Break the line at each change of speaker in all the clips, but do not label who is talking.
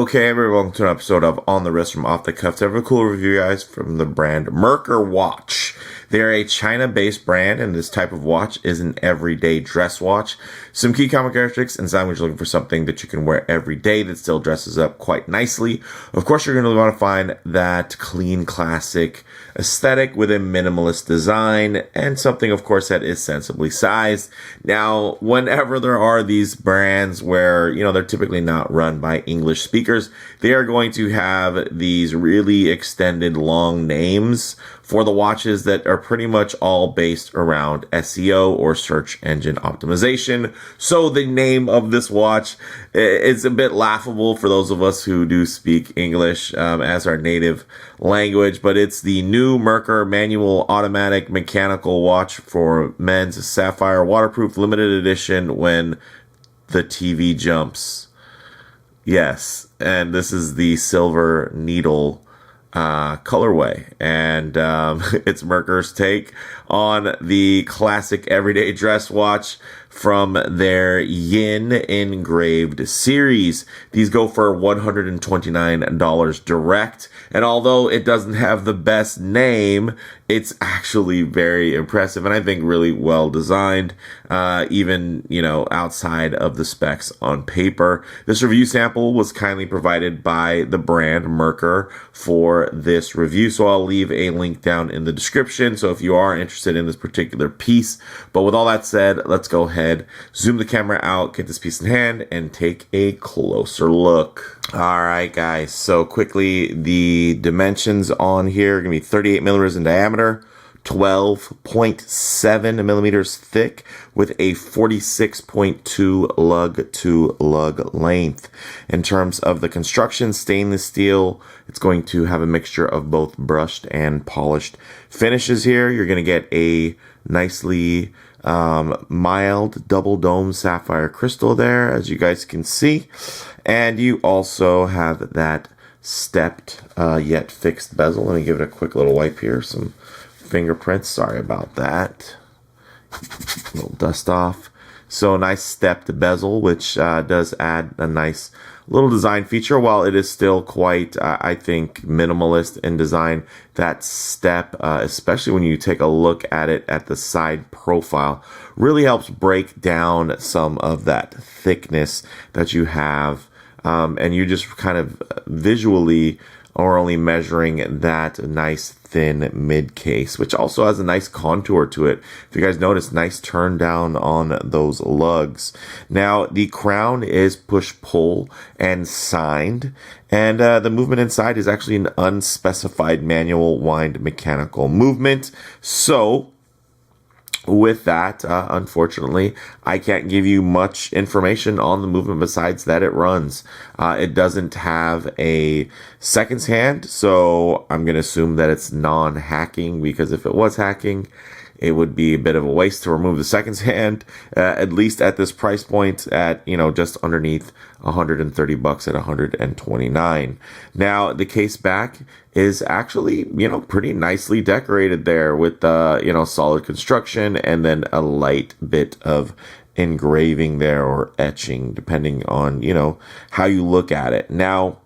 Okay, everyone, welcome to an episode of On the Wrist from Off the Cuff. I have a cool review, guys, from the brand Merkur watch. They're a China-based brand, and this type of watch is an everyday dress watch. Some key common characteristics inside when you're looking for something that you can wear every day that still dresses up quite nicely. Of course, you're going to want to find that clean, classic aesthetic with a minimalist design and something, of course, that is sensibly sized. Now, whenever there are these brands where, they're typically not run by English speakers, they are going to have these really extended long names for the watches that are pretty much all based around SEO or search engine optimization. So the name of this watch is a bit laughable for those of us who do speak English as our native language, but it's the new Merkur manual automatic mechanical watch for men's Sapphire waterproof limited edition when the TV jumps. Yes, and this is the silver needle colorway, and it's Merkur's take on the classic everyday dress watch from their Yin Engraved series. These go for $129 direct, and although it doesn't have the best name, it's actually very impressive and I think really well designed, even, outside of the specs on paper. This review sample was kindly provided by the brand Merkur for this review, so I'll leave a link down in the description, so if you are interested in this particular piece. But with all that said, let's go ahead, zoom the camera out, get this piece in hand, and take a closer look. Alright guys, so quickly, the dimensions on here are going to be 38 millimeters in diameter, 12.7 millimeters thick, with a 46.2 lug to lug length. In terms of the construction, stainless steel, it's going to have a mixture of both brushed and polished finishes here. You're going to get a nicely mild double dome sapphire crystal there, as you guys can see. And you also have that stepped yet fixed bezel. Let me give it a quick little wipe here. Some fingerprints. Sorry about that. A little dust off. So nice stepped bezel, which does add a nice little design feature. While it is still quite, I think, minimalist in design, that step, especially when you take a look at it at the side profile, really helps break down some of that thickness that you have. And you just kind of visually are only measuring that nice thin mid case, which also has a nice contour to it. If you guys notice, nice turn down on those lugs. Now, the crown is push-pull and signed, and the movement inside is actually an unspecified manual wind mechanical movement. So, with that, unfortunately, I can't give you much information on the movement besides that it runs. It doesn't have a seconds hand, so I'm going to assume that it's non-hacking, because if it was hacking, it would be a bit of a waste to remove the seconds hand, at least at this price point at, just underneath $130 at $129. Now, the case back is actually, pretty nicely decorated there with, solid construction and then a light bit of engraving there or etching, depending on, how you look at it. Now,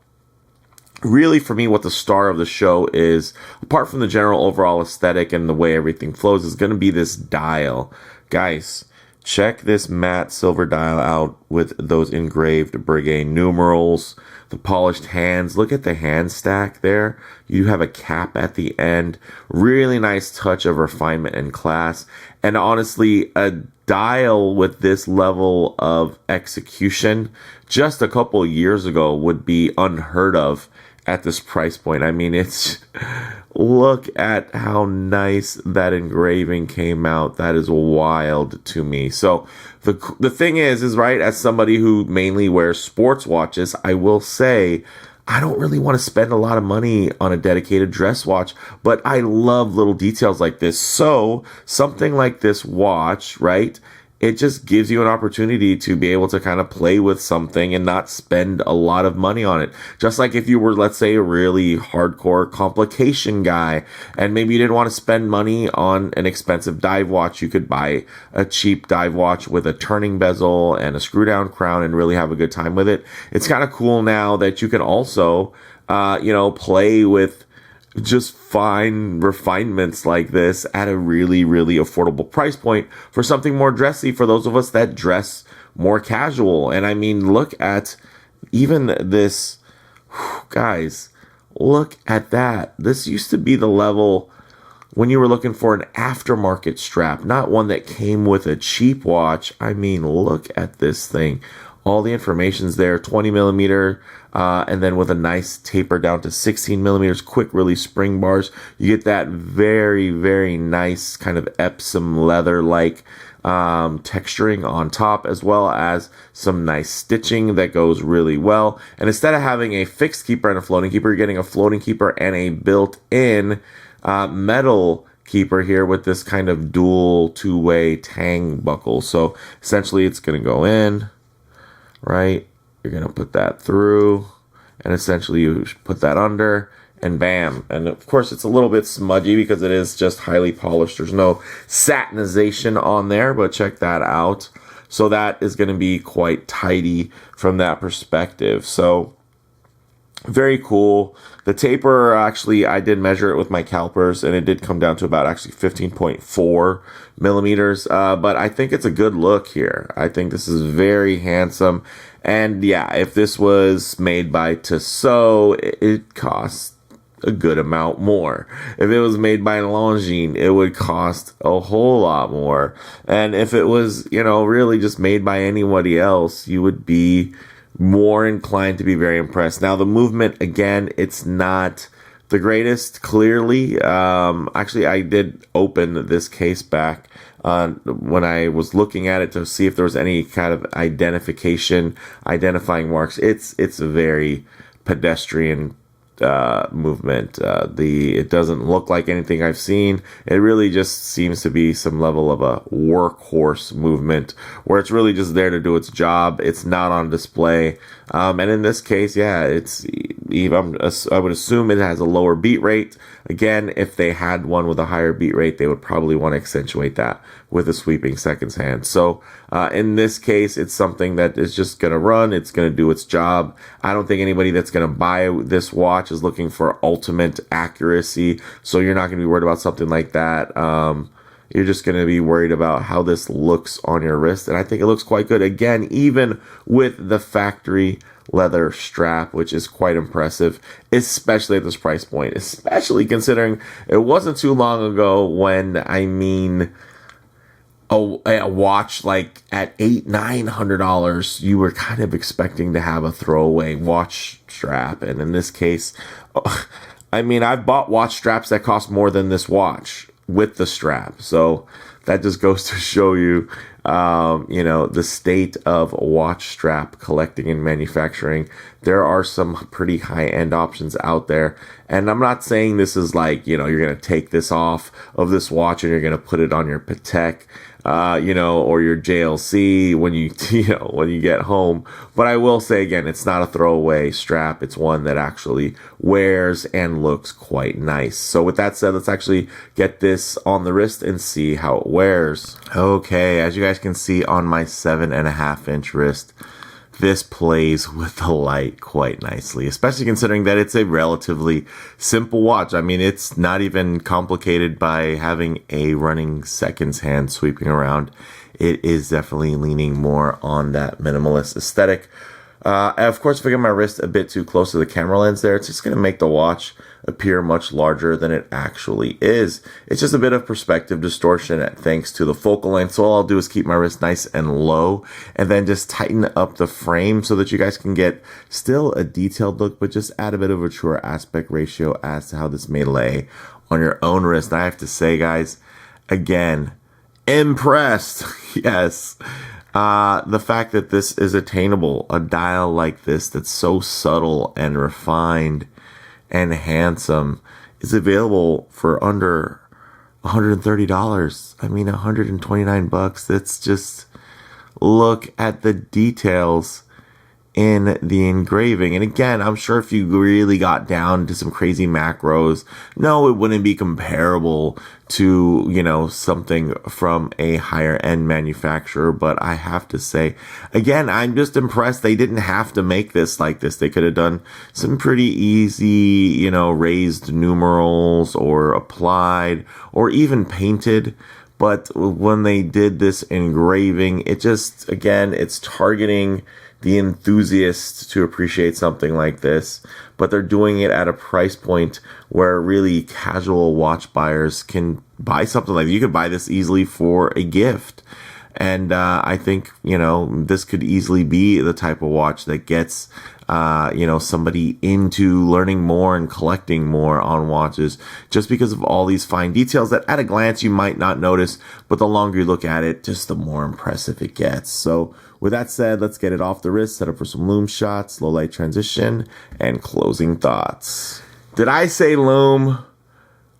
really, for me, what the star of the show is, apart from the general overall aesthetic and the way everything flows, is going to be this dial. Guys, check this matte silver dial out with those engraved Breguet numerals, the polished hands. Look at the hand stack there. You have a cap at the end. Really nice touch of refinement and class. And honestly, a dial with this level of execution just a couple years ago would be unheard of at this price point. I mean, look at how nice that engraving came out. That is wild to me. So the thing is right, as somebody who mainly wears sports watches, I will say I don't really want to spend a lot of money on a dedicated dress watch, but I love little details like this. So something like this watch, right, it just gives you an opportunity to be able to kind of play with something and not spend a lot of money on it. Just like if you were, let's say, a really hardcore complication guy, and maybe you didn't want to spend money on an expensive dive watch, you could buy a cheap dive watch with a turning bezel and a screw down crown and really have a good time with it. It's kind of cool now that you can also, play with just fine refinements like this at a really, really affordable price point for something more dressy for those of us that dress more casual. And I mean, look at even this, guys, look at that. This used to be the level when you were looking for an aftermarket strap, not one that came with a cheap watch. I mean, look at this thing. All the information's there, 20 millimeter, and then with a nice taper down to 16 millimeters, quick release spring bars. You get that very, very nice kind of Epsom leather-like texturing on top, as well as some nice stitching that goes really well. And instead of having a fixed keeper and a floating keeper, you're getting a floating keeper and a built-in metal keeper here with this kind of dual two-way tang buckle. So essentially it's going to go in, right? You're going to put that through, and essentially you put that under, and bam. And of course it's a little bit smudgy because it is just highly polished. There's no satinization on there, but check that out. So that is going to be quite tidy from that perspective. So very cool. The taper, actually, I did measure it with my calipers, and it did come down to about actually 15.4 millimeters. But I think it's a good look here. I think this is very handsome. And yeah, if this was made by Tissot, it costs a good amount more. If it was made by Longines, it would cost a whole lot more. And if it was, really just made by anybody else, you would be more inclined to be very impressed. Now, the movement, again, it's not the greatest, clearly. Actually, I did open this case back when I was looking at it to see if there was any kind of identifying marks. It's a very pedestrian movement. It doesn't look like anything I've seen. It really just seems to be some level of a workhorse movement where it's really just there to do its job. It's not on display. And in this case, yeah, I would assume it has a lower beat rate. Again, if they had one with a higher beat rate, they would probably want to accentuate that with a sweeping seconds hand. So in this case, it's something that is just going to run. It's going to do its job. I don't think anybody that's going to buy this watch is looking for ultimate accuracy. So you're not going to be worried about something like that. You're just going to be worried about how this looks on your wrist. And I think it looks quite good. Again, even with the factory leather strap, which is quite impressive, especially at this price point, especially considering it wasn't too long ago when, a watch like at $900, you were kind of expecting to have a throwaway watch strap. And in this case, I've bought watch straps that cost more than this watch with the strap. So that just goes to show you, the state of watch strap collecting and manufacturing. There are some pretty high-end options out there. And I'm not saying this is like, you're going to take this off of this watch and you're going to put it on your Patek, or your JLC when you get home. But I will say again, it's not a throwaway strap. It's one that actually wears and looks quite nice. So with that said, let's actually get this on the wrist and see how it wears. Okay, as you guys can see on my 7.5-inch wrist, this plays with the light quite nicely, especially considering that it's a relatively simple watch. It's not even complicated by having a running seconds hand sweeping around. It is definitely leaning more on that minimalist aesthetic. Of course, if I get my wrist a bit too close to the camera lens there, it's just going to make the watch appear much larger than it actually is. It's just a bit of perspective distortion thanks to the focal length. So all I'll do is keep my wrist nice and low and then just tighten up the frame so that you guys can get still a detailed look, but just add a bit of a truer aspect ratio as to how this may lay on your own wrist. And I have to say, guys, again, impressed. Yes. The fact that this is attainable, a dial like this that's so subtle and refined and handsome, is available for under $130. I mean, 129 bucks. That's just, look at the details in the engraving. And again, I'm sure if you really got down to some crazy macros, no, it wouldn't be comparable to, you know, something from a higher end manufacturer. But I have to say, again, I'm just impressed. They didn't have to make this like this. They could have done some pretty easy, you know, raised numerals or applied or even painted. But when they did this engraving, it just, again, it's targeting the enthusiast to appreciate something like this, but they're doing it at a price point where really casual watch buyers can buy something like this. You could buy this easily for a gift. And I think, you know, this could easily be the type of watch that gets, you know, somebody into learning more and collecting more on watches, just because of all these fine details that at a glance you might not notice, but the longer you look at it, just the more impressive it gets. So with that said, let's get it off the wrist, set up for some loom shots, low light transition, and closing thoughts. Did I say loom?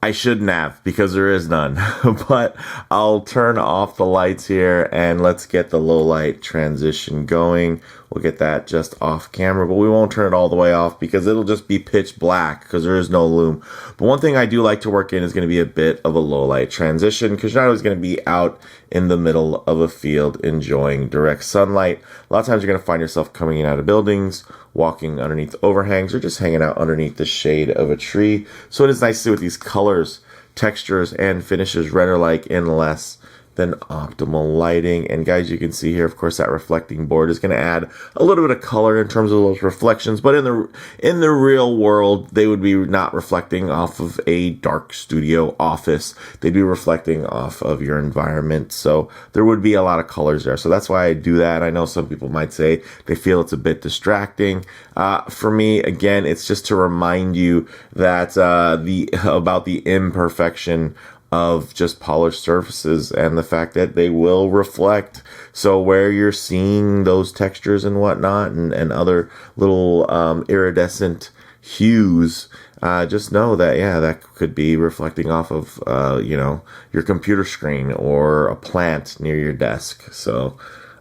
I shouldn't have, because there is none, but I'll turn off the lights here and let's get the low light transition going. We'll get that just off camera, but we won't turn it all the way off because it'll just be pitch black because there is no loom. But one thing I do like to work in is going to be a bit of a low light transition, because you're not always going to be out in the middle of a field enjoying direct sunlight. A lot of times you're going to find yourself coming in out of buildings, walking underneath overhangs, or just hanging out underneath the shade of a tree. So it is nice to see what these colors, textures, and finishes render like in less than optimal lighting. And guys, you can see here, of course, that reflecting board is going to add a little bit of color in terms of those reflections, but in the real world, they would be not reflecting off of a dark studio office. They'd be reflecting off of your environment. So there would be a lot of colors there. So that's why I do that. I know some people might say they feel it's a bit distracting. For me, again, it's just to remind you that about the imperfection of just polished surfaces and the fact that they will reflect. So where you're seeing those textures and whatnot and other little iridescent hues, just know that, yeah, that could be reflecting off of, you know, your computer screen or a plant near your desk. So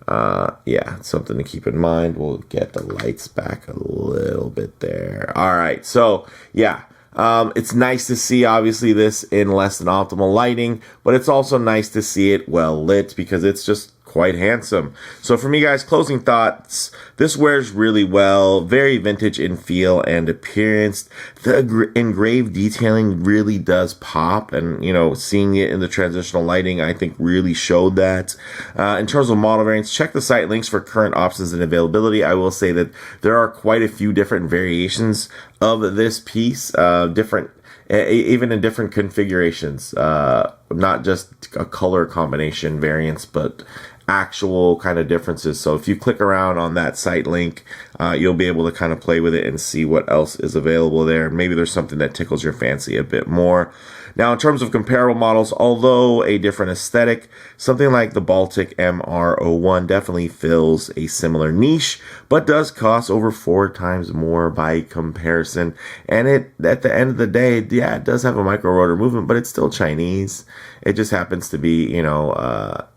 yeah, it's something to keep in mind. We'll get the lights back a little bit there. All right. So yeah. It's nice to see, obviously, this in less than optimal lighting, but it's also nice to see it well lit because it's just quite handsome. So for me, guys, closing thoughts, this wears really well, very vintage in feel and appearance. The engraved detailing really does pop, and, you know, seeing it in the transitional lighting, I think really showed that. In terms of model variants, check the site links for current options and availability. I will say that there are quite a few different variations of this piece, different, even in different configurations, not just a color combination variants, but actual kind of differences. So if you click around on that site link, you'll be able to kind of play with it and see what else is available there. Maybe there's something that tickles your fancy a bit more. Now, in terms of comparable models, although a different aesthetic, something like the Baltic MR01 definitely fills a similar niche, but does cost over 4 times more by comparison. And it, at the end of the day, yeah, it does have a micro rotor movement, but it's still Chinese. It just happens to be, you know,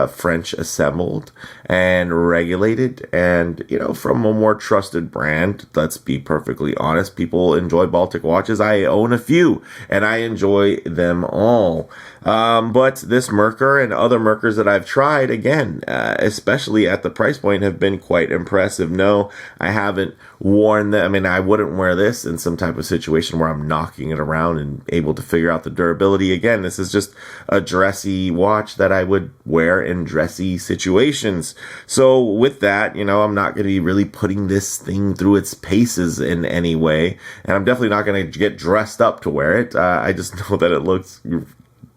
French assembled and regulated, and, you know, from a more trusted brand. Let's be perfectly honest. People enjoy Baltic watches. I own a few, and I enjoy them all. But this Merkur and other Merkurs that I've tried, again, especially at the price point, have been quite impressive. No, I haven't worn them. I mean, I wouldn't wear this in some type of situation where I'm knocking it around and able to figure out the durability. Again, this is just a dressy watch that I would wear in dressy situations. So with that, you know, I'm not going to be really putting this thing through its paces in any way. And I'm definitely not going to get dressed up to wear it. I just know that it looks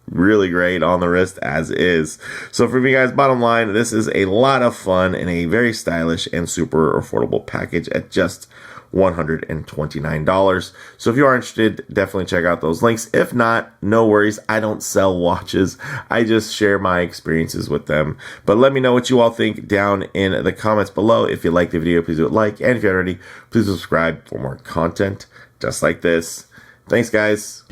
really great on the wrist as is. So for me, guys, bottom line, this is a lot of fun and a very stylish and super affordable package at just $129. So if you are interested, definitely check out those links. If not, no worries. I don't sell watches. I just share my experiences with them. But let me know what you all think down in the comments below. If you liked the video, please do it like. And if you're already, please subscribe for more content just like this. Thanks, guys.